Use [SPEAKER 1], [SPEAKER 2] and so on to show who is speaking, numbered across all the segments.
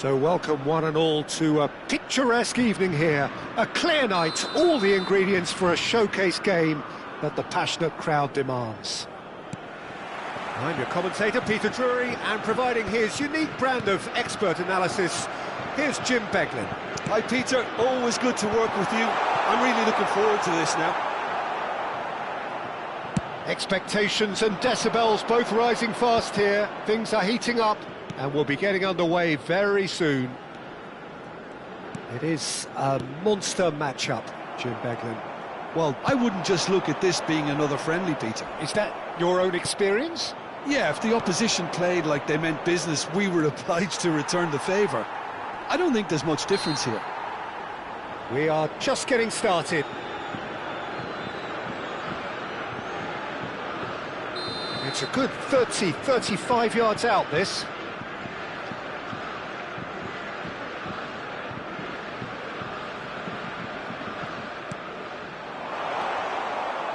[SPEAKER 1] So welcome one and all to a picturesque evening here. A clear night, all the ingredients for a showcase game that the passionate crowd demands. I'm your commentator, Peter Drury, and providing his unique brand of expert analysis, here's Jim Beglin.
[SPEAKER 2] Hi Peter, always good to work with you. I'm really looking forward to this now.
[SPEAKER 1] Expectations and decibels both rising fast here. Things are heating up and we'll be getting underway very soon. It is a monster matchup, Jim Beglin.
[SPEAKER 2] Well, I wouldn't just look at this being another friendly, Peter.
[SPEAKER 1] Is that your own experience?
[SPEAKER 2] Yeah, if the opposition played like they meant business, we were obliged to return the favour. I don't think there's much difference here.
[SPEAKER 1] We are just getting started. It's a good 30, 35 yards out, this.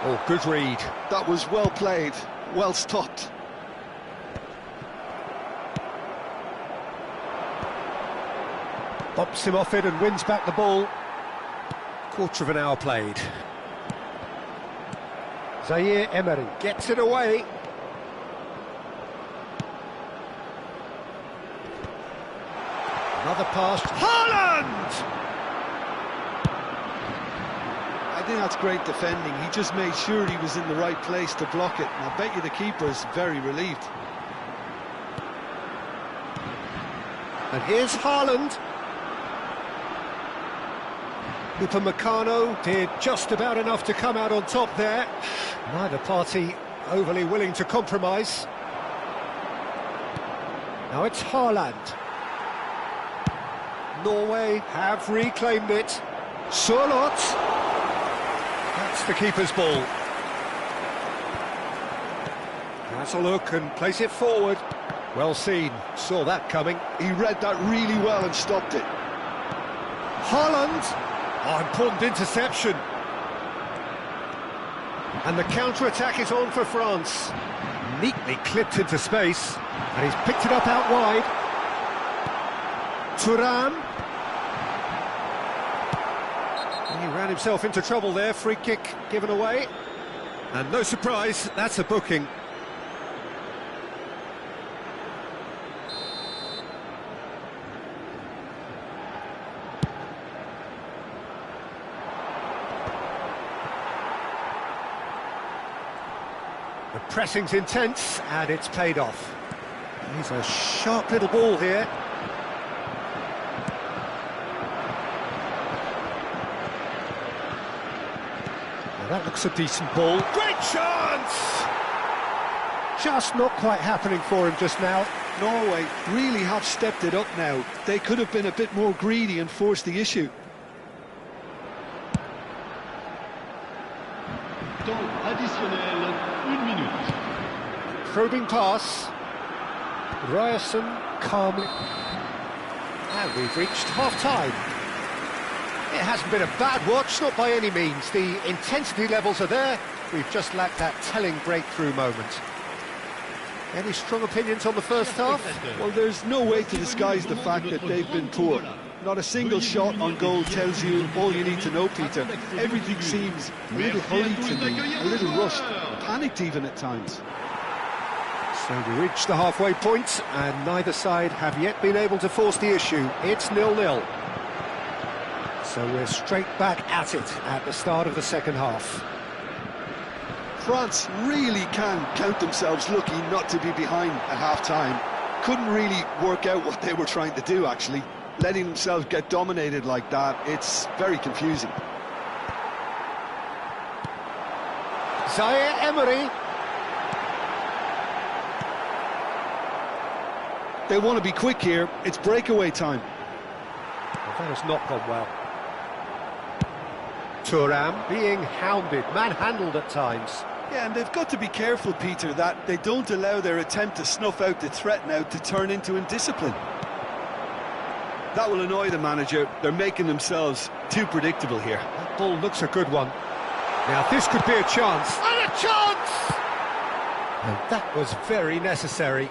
[SPEAKER 1] Oh, good read.
[SPEAKER 2] That was well played, well stopped.
[SPEAKER 1] Bops him off it and wins back the ball. Quarter of an hour played. Zaire Emery gets it away. Another pass. Haaland!
[SPEAKER 2] I think that's great defending. He just made sure he was in the right place to block it. And I bet you the keeper's very relieved.
[SPEAKER 1] And here's Haaland. Upamecano did just about enough to come out on top there. Neither party overly willing to compromise. Now it's Haaland. Norway have reclaimed it. Sørloth. That's the keeper's ball. Has a look and plays it forward. Well seen, saw that coming.
[SPEAKER 2] He read that really well and stopped it.
[SPEAKER 1] Haaland. Oh, important interception. And the counter-attack is on for France. Neatly clipped into space. And he's picked it up out wide. Thuram. He ran himself into trouble there. Free kick given away. And no surprise, that's a booking. The pressing's intense, and it's paid off. He's a sharp little ball here. Now that looks a decent ball. Great chance! Just not quite happening for him just now.
[SPEAKER 2] Norway really have stepped it up now. They could have been a bit more greedy and forced the issue.
[SPEAKER 1] Probing pass. Ryerson calmly. And we've reached half-time. It hasn't been a bad watch, not by any means. The intensity levels are there. We've just lacked that telling breakthrough moment. Any strong opinions on the first half?
[SPEAKER 2] Well, there's no way to disguise the fact that they've been poor. Not a single shot on goal tells you all you need to know, Peter. Everything seems a little hurried to me, a little rushed, panicked even at times.
[SPEAKER 1] So we reach the halfway point, and neither side have yet been able to force the issue. It's 0-0. So we're straight back at it at the start of the second half.
[SPEAKER 2] France really can count themselves lucky not to be behind at half-time. Couldn't really work out what they were trying to do, actually. Letting themselves get dominated like that, it's very confusing.
[SPEAKER 1] Zaire Emery.
[SPEAKER 2] They want to be quick here. It's breakaway time.
[SPEAKER 1] Well, that has not gone well. Thuram being hounded, manhandled at times.
[SPEAKER 2] Yeah, and they've got to be careful, Peter, that they don't allow their attempt to snuff out the threat now to turn into indiscipline. That will annoy the manager. They're making themselves too predictable here.
[SPEAKER 1] That ball looks a good one. Now this could be a chance. And a chance! And that was very necessary.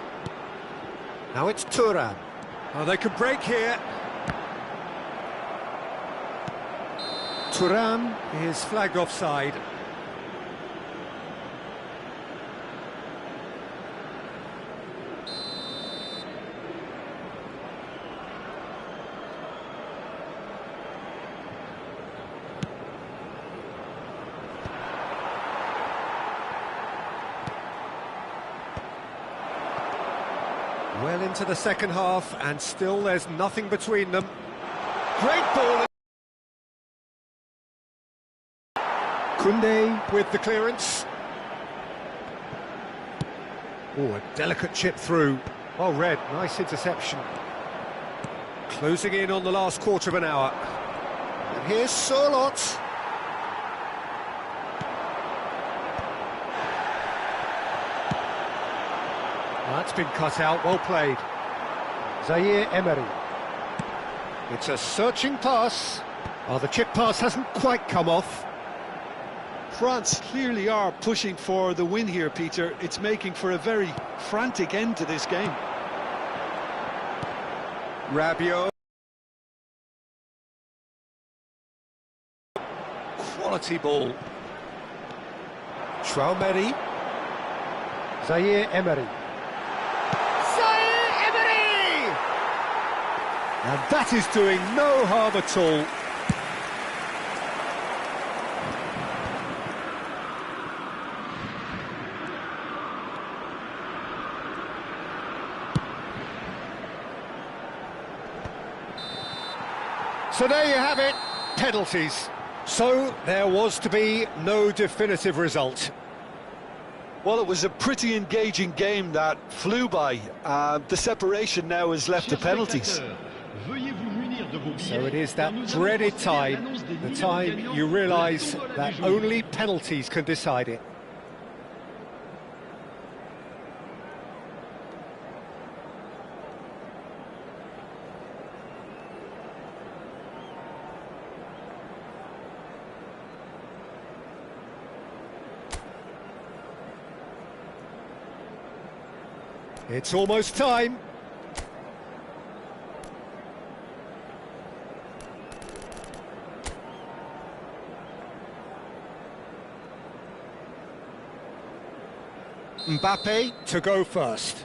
[SPEAKER 1] Now it's Thuram. Oh, they could break here. Thuram is flagged offside. Well into the second half, and still there's nothing between them. Great ball. Koundé with the clearance. Oh, a delicate chip through. Well read, nice interception. Closing in on the last quarter of an hour. And here's Sørloth. That's been cut out, well played. Zaire Emery. It's a searching pass. Oh, the chip pass hasn't quite come off.
[SPEAKER 2] France clearly are pushing for the win here, Peter. It's making for a very frantic end to this game.
[SPEAKER 1] Rabiot. Quality ball. Traoré. Zaire Emery. And that is doing no harm at all. So there you have it, penalties. So there was to be no definitive result.
[SPEAKER 2] Well, it was a pretty engaging game that flew by. The separation now is left to penalties.
[SPEAKER 1] So it is that dreaded time, the time you realise that only penalties can decide it. It's almost time. Mbappe to go first.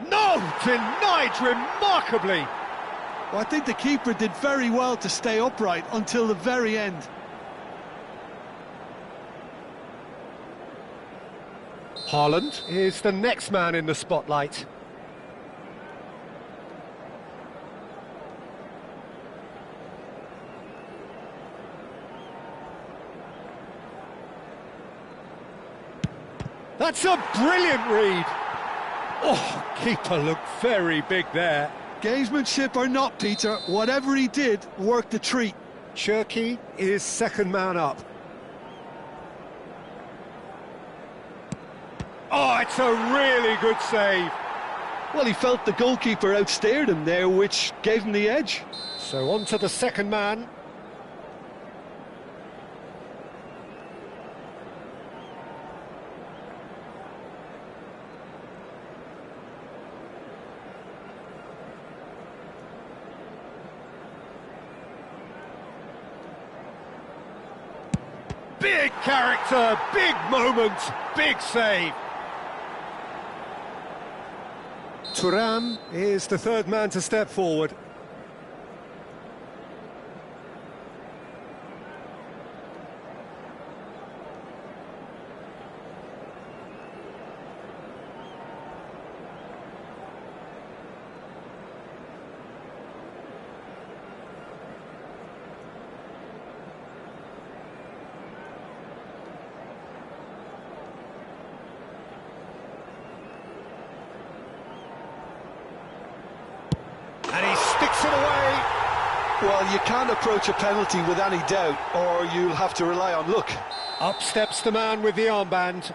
[SPEAKER 1] No! Denied remarkably!
[SPEAKER 2] Well, I think the keeper did very well to stay upright until the very end.
[SPEAKER 1] Haaland is the next man in the spotlight. That's a brilliant read. Oh, keeper looked very big there.
[SPEAKER 2] Gamesmanship or not, Peter, whatever he did worked a treat.
[SPEAKER 1] Cherki is second man up. Oh, it's a really good save.
[SPEAKER 2] Well, he felt the goalkeeper outstared him there, which gave him the edge.
[SPEAKER 1] So on to the second man. Big character, big moment, big save. Thuram is the third man to step forward. And he sticks it away.
[SPEAKER 2] Well, you can't approach a penalty with any doubt, or you'll have to rely on luck.
[SPEAKER 1] Up steps the man with the armband.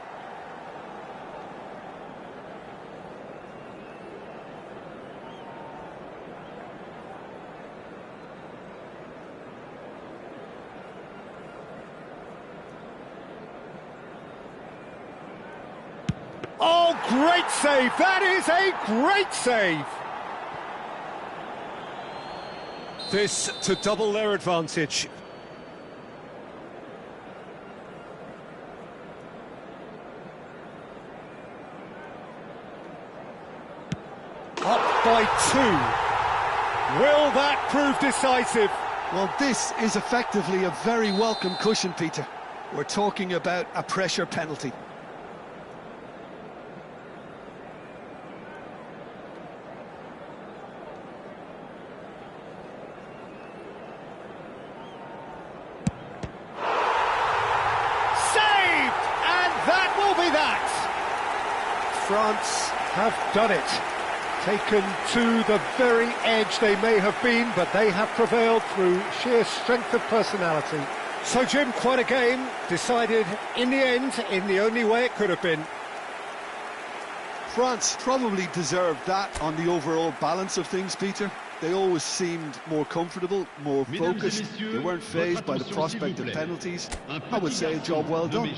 [SPEAKER 1] great save! That is a great save! This to double their advantage. Up by 2. Will that prove decisive?
[SPEAKER 2] Well, this is effectively a very welcome cushion, Peter. We're talking about a pressure penalty.
[SPEAKER 1] Saved! And that will be that! France have done it. Taken to the very edge they may have been, but they have prevailed through sheer strength of personality. So, Jim, quite a game, decided in the end in the only way it could have been.
[SPEAKER 2] France probably deserved that on the overall balance of things, Peter. They always seemed more comfortable, more focused. They weren't fazed by the prospect of penalties. I would say a job well done.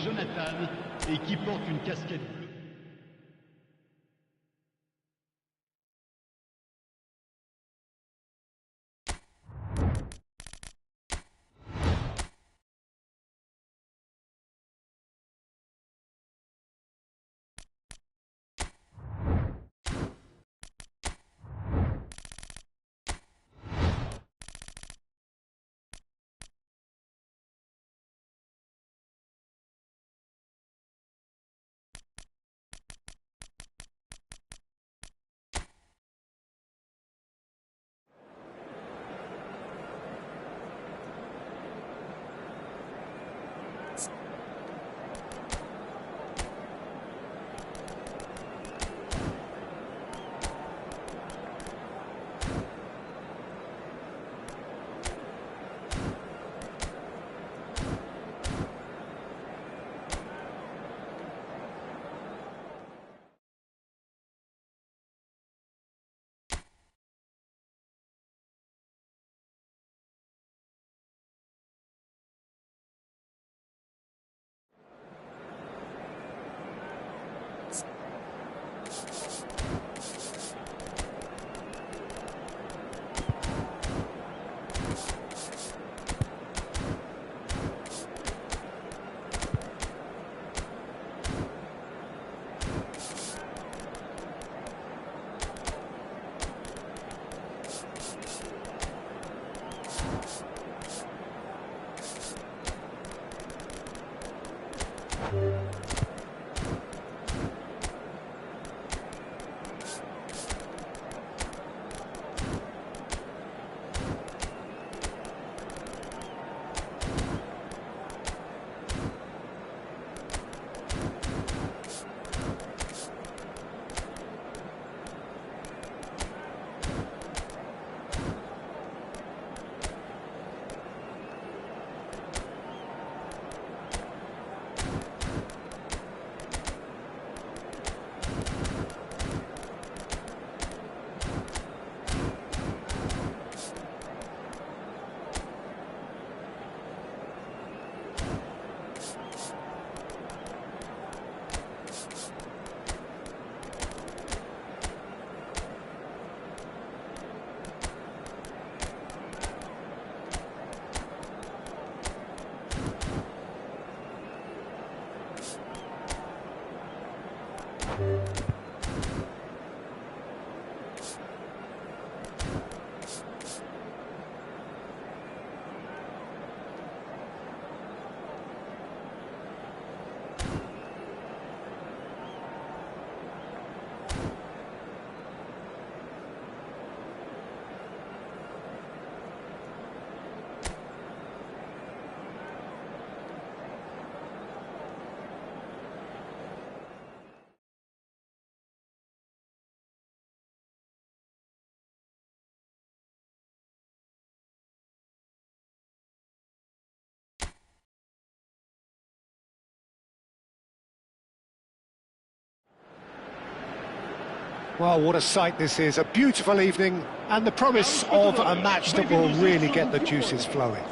[SPEAKER 1] Well, what a sight this is, a beautiful evening, and the promise of a match that will really get the juices flowing.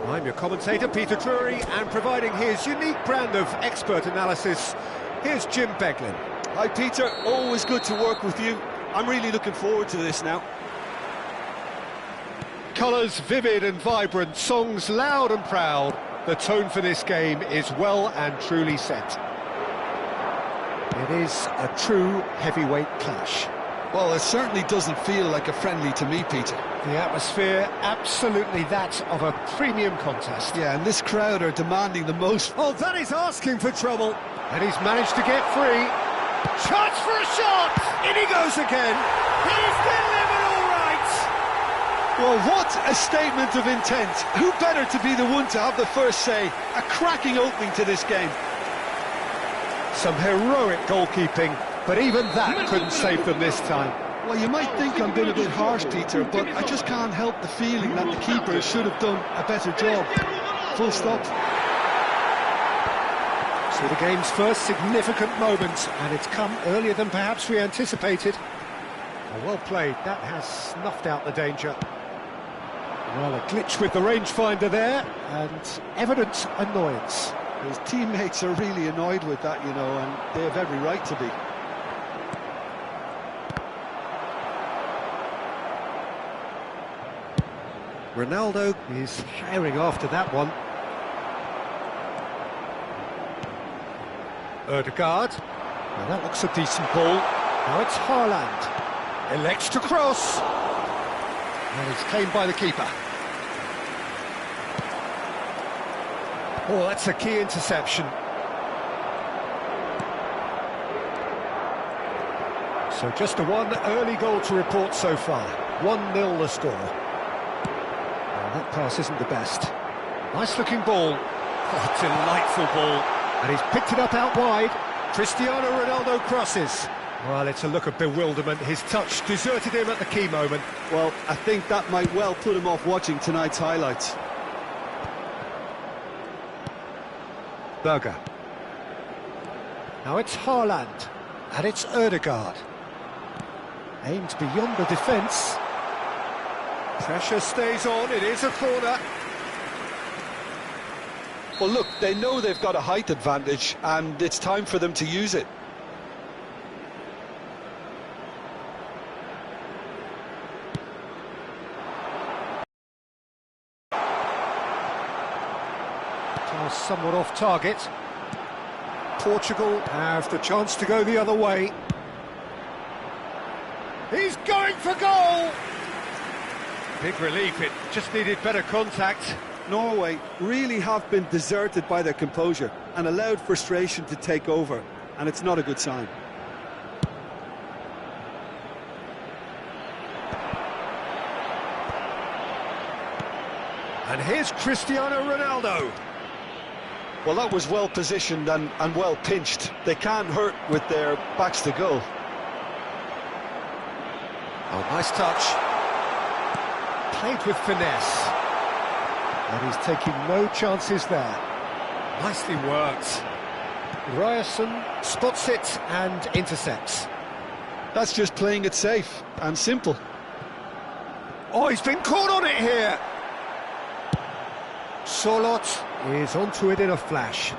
[SPEAKER 1] I'm your commentator, Peter Drury, and providing his unique brand of expert analysis, Here's Jim Beglin.
[SPEAKER 2] Hi Peter, always good to work with you. I'm really looking forward to this now.
[SPEAKER 1] Colours vivid and vibrant, songs loud and proud. The tone for this game is well and truly set. It is a true heavyweight clash.
[SPEAKER 2] Well, it certainly doesn't feel like a friendly to me, Peter.
[SPEAKER 1] The atmosphere, absolutely that of a premium contest.
[SPEAKER 2] Yeah, and this crowd are demanding the most.
[SPEAKER 1] Oh, that is asking for trouble. And he's managed to get free. Chance for a shot! In he goes again. He's delivered all right!
[SPEAKER 2] Well, what a statement of intent. Who better to be the one to have the first say? A cracking opening to this game.
[SPEAKER 1] Some heroic goalkeeping, but even that couldn't save them this time.
[SPEAKER 2] Well, you might think I'm being a bit harsh, Peter, but I just can't help the feeling that the keeper should have done a better job. Full stop.
[SPEAKER 1] So the game's first significant moment, and it's come earlier than perhaps we anticipated. Well played, that has snuffed out the danger. Well, a glitch with the rangefinder there, and evident annoyance.
[SPEAKER 2] His teammates are really annoyed with that, you know, and they have every right to be.
[SPEAKER 1] Ronaldo is herring after that one. Ødegaard. Now that looks a decent ball. Now it's Haaland. Elects to cross. And it's claimed by the keeper. Oh, that's a key interception. So just a one early goal to report so far. 1-0 the score. Oh, that pass isn't the best. Nice looking ball. Oh, delightful ball. And he's picked it up out wide. Cristiano Ronaldo crosses. Well, it's a look of bewilderment. His touch deserted him at the key moment.
[SPEAKER 2] Well, I think that might well put him off watching tonight's highlights.
[SPEAKER 1] Berger. Now it's Haaland, and it's Ødegaard. Aimed beyond the defence. Pressure stays on, it is a corner.
[SPEAKER 2] Well, look, they know they've got a height advantage, and it's time for them to use it.
[SPEAKER 1] Somewhat off target. Portugal have the chance to go the other way. He's going for goal! Big relief, it just needed better contact.
[SPEAKER 2] Norway really have been deserted by their composure and allowed frustration to take over, and it's not a good sign.
[SPEAKER 1] And here's Cristiano Ronaldo.
[SPEAKER 2] Well, that was well positioned and well pinched. They can't hurt with their backs to goal.
[SPEAKER 1] Oh, nice touch. Played with finesse. And he's taking no chances there. Nicely worked. Ryerson spots it and intercepts.
[SPEAKER 2] That's just playing it safe and simple.
[SPEAKER 1] Oh, he's been caught on it here. Solot is onto it in a flash.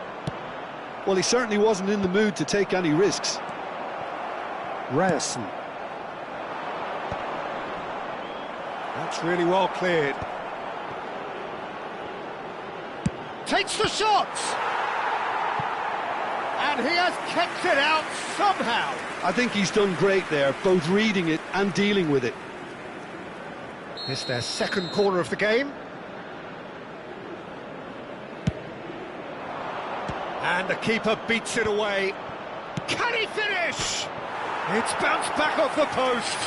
[SPEAKER 2] Well, he certainly wasn't in the mood to take any risks.
[SPEAKER 1] Ryerson. That's really well cleared. Takes the shot! And he has kept it out somehow.
[SPEAKER 2] I think he's done great there, both reading it and dealing with it.
[SPEAKER 1] It's their second corner of the game. And the keeper beats it away. Can he finish? It's bounced back off the post.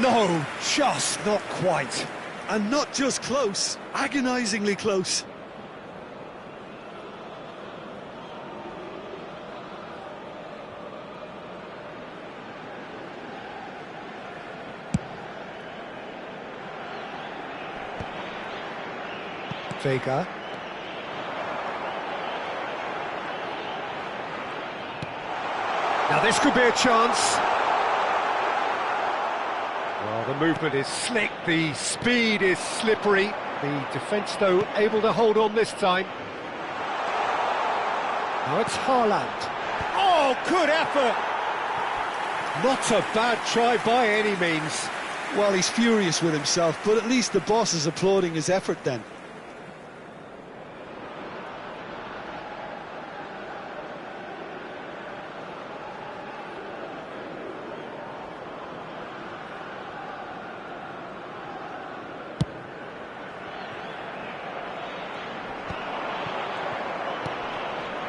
[SPEAKER 1] No, just not quite.
[SPEAKER 2] And not just close, agonisingly close.
[SPEAKER 1] Vega. Now this could be a chance. Well, the movement is slick, the speed is slippery. The defence, though, able to hold on this time. Now it's Haaland. Oh, good effort! Not a bad try by any means.
[SPEAKER 2] Well, he's furious with himself, but at least the boss is applauding his effort then.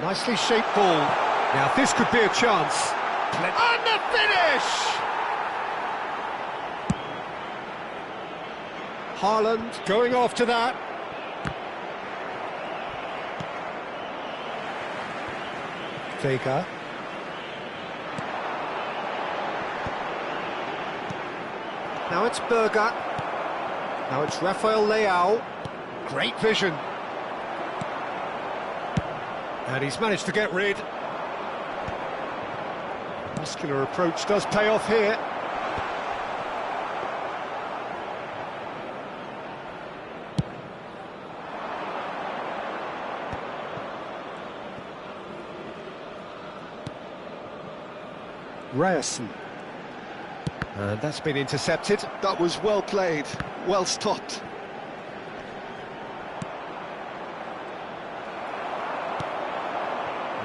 [SPEAKER 1] Nicely shaped ball. Now this could be a chance. And the finish! Haaland going after that. Vega. Now it's Berger. Now it's Rafael Leao. Great vision. And he's managed to get rid. Muscular approach does pay off here. Ryerson. And that's been intercepted.
[SPEAKER 2] That was well played, well stopped.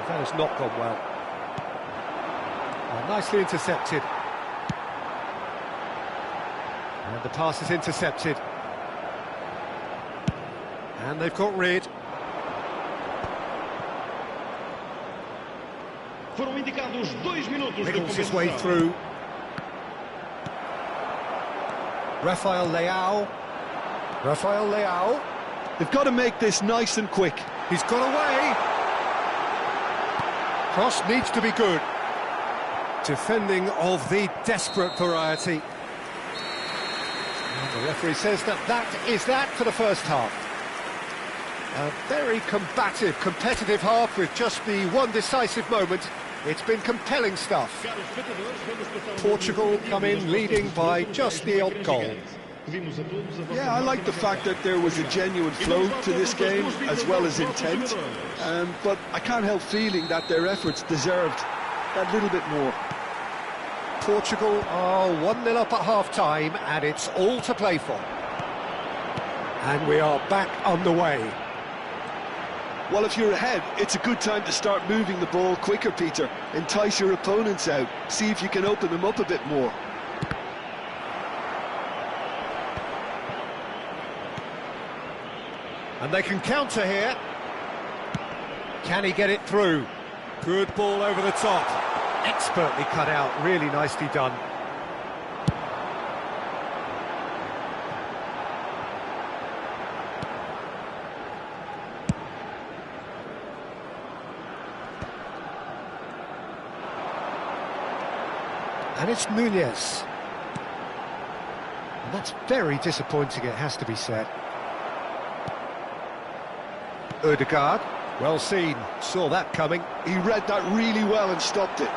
[SPEAKER 1] That has not gone well. Nicely intercepted. And the pass is intercepted. And they've got rid. Wiggles his way through. Rafael Leao. Rafael Leao.
[SPEAKER 2] They've got to make this nice and quick.
[SPEAKER 1] He's got away. Cross needs to be good. Defending of the desperate variety. And the referee says that is that for the first half. A very combative, competitive half with just the one decisive moment. It's been compelling stuff. Portugal come in leading by just the odd goal.
[SPEAKER 2] Yeah, I like the fact that there was a genuine flow to this game as well as intent, but I can't help feeling that their efforts deserved that little bit more.
[SPEAKER 1] Portugal are 1-0 up at half-time and it's all to play for. And we are back underway.
[SPEAKER 2] Well, if you're ahead, it's a good time to start moving the ball quicker, Peter. Entice your opponents out, see if you can open them up a bit more.
[SPEAKER 1] And they can counter here. Can he get it through? Good ball over the top. Expertly cut out, really nicely done. And it's Nunez. And that's very disappointing, it has to be said. Ødegaard, well seen, saw that coming.
[SPEAKER 2] He read that really well and stopped it.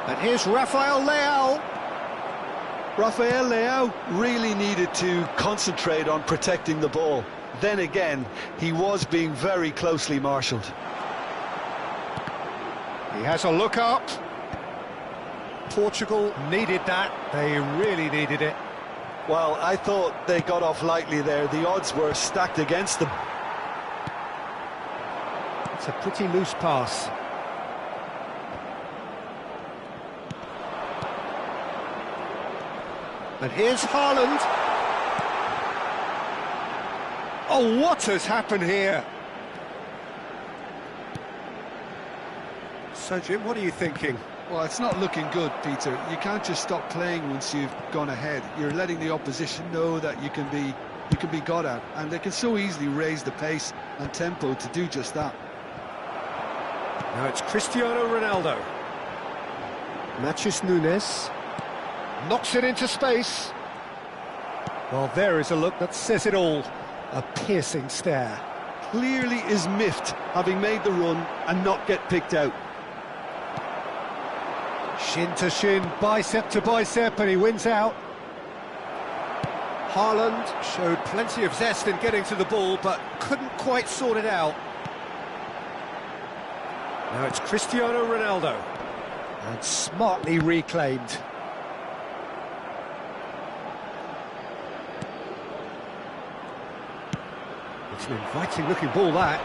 [SPEAKER 1] And here's Rafael Leao.
[SPEAKER 2] Rafael Leao really needed to concentrate on protecting the ball. Then again, he was being very closely marshalled.
[SPEAKER 1] He has a look up. Portugal needed that, they really needed it.
[SPEAKER 2] Well, I thought they got off lightly there. The odds were stacked against them.
[SPEAKER 1] It's a pretty loose pass. And here's Haaland. Oh, what has happened here? So, Jim, what are you thinking?
[SPEAKER 2] Well, it's not looking good, Peter. You can't just stop playing once you've gone ahead. You're letting the opposition know that you can be got at, and they can so easily raise the pace and tempo to do just that.
[SPEAKER 1] Now it's Cristiano Ronaldo. Matches Nunez. Knocks it into space. Well, there is a look that says it all. A piercing stare.
[SPEAKER 2] Clearly is miffed, having made the run and not get picked out.
[SPEAKER 1] Shin to shin, bicep to bicep, and he wins out. Haaland showed plenty of zest in getting to the ball, but couldn't quite sort it out. Now it's Cristiano Ronaldo. And smartly reclaimed. It's an inviting looking ball, that.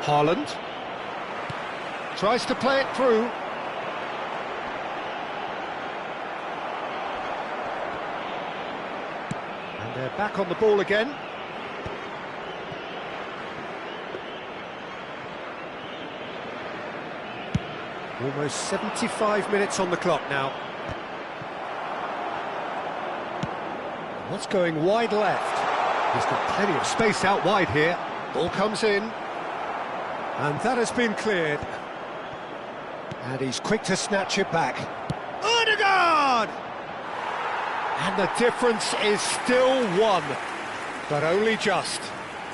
[SPEAKER 1] Haaland tries to play it through. And they're back on the ball again. Almost 75 minutes on the clock now. What's going wide left? He's got plenty of space out wide here. Ball comes in. And that has been cleared. And he's quick to snatch it back. Odegaard! And the difference is still one, but only just.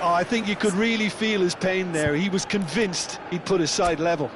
[SPEAKER 2] Oh, I think you could really feel his pain there. He was convinced he'd put his side level.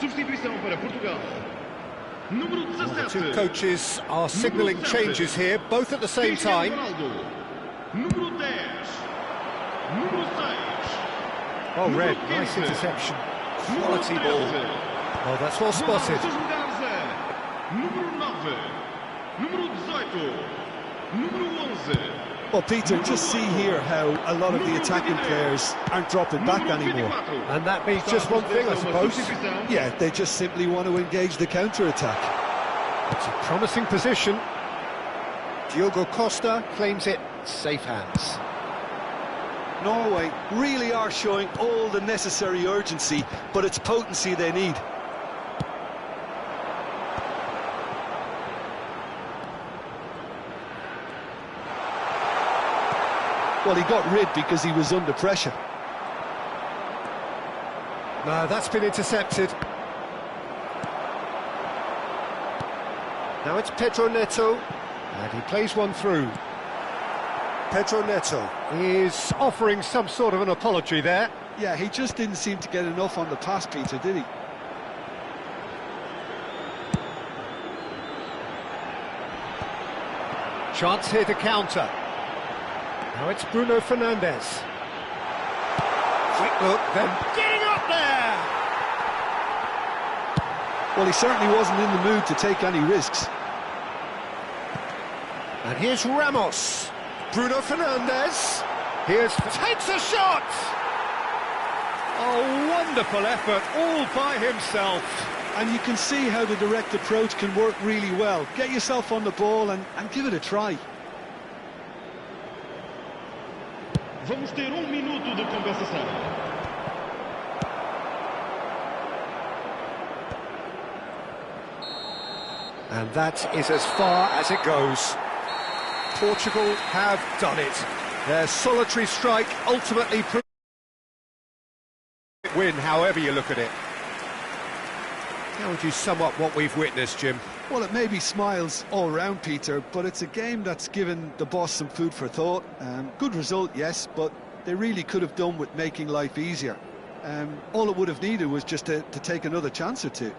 [SPEAKER 3] Substituição para Portugal. Número
[SPEAKER 1] The
[SPEAKER 3] 17.
[SPEAKER 1] two coaches are signalling changes here, both at the same time.
[SPEAKER 3] Número 10. Número 6.
[SPEAKER 1] Oh, Red, nice interception. Quality ball. Oh, that's well spotted.
[SPEAKER 3] Número 9. Número 18. Número 11.
[SPEAKER 2] Well, Peter, just see here how a lot of the attacking players aren't dropping back anymore.
[SPEAKER 1] And that means just one thing, I suppose.
[SPEAKER 2] Yeah, they just simply want to engage the counter-attack.
[SPEAKER 1] It's a promising position. Diogo Costa claims it, safe hands.
[SPEAKER 2] Norway really are showing all the necessary urgency, but it's potency they need. Well, he got rid because he was under pressure.
[SPEAKER 1] No, that's been intercepted. Now it's Pedro Neto, and he plays one through. Pedro Neto is offering some sort of an apology there.
[SPEAKER 2] Yeah, he just didn't seem to get enough on the pass, Peter, did he?
[SPEAKER 1] Chance here to counter. Now it's Bruno Fernandes. Quick look, then getting up there!
[SPEAKER 2] Well, he certainly wasn't in the mood to take any risks.
[SPEAKER 1] And here's Ramos. Bruno Fernandes. Takes a shot! Oh, wonderful effort, all by himself.
[SPEAKER 2] And you can see how the direct approach can work really well. Get yourself on the ball and give it a try.
[SPEAKER 3] Vamos ter minuto de compensação.
[SPEAKER 1] And that is as far as it goes. Portugal have done it. Their solitary strike ultimately win, however you look at it. How would you sum up what we've witnessed, Jim?
[SPEAKER 2] Well, it may be smiles all round, Peter, but it's a game that's given the boss some food for thought. Good result, yes, but they really could have done with making life easier. All it would have needed was just to take another chance or two.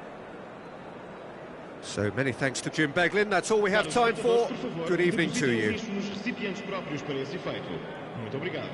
[SPEAKER 1] So many thanks to Jim Beglin. That's all we have time for. Good evening to you.
[SPEAKER 3] Nos recipientes próprios para esse efeito. Muito obrigado.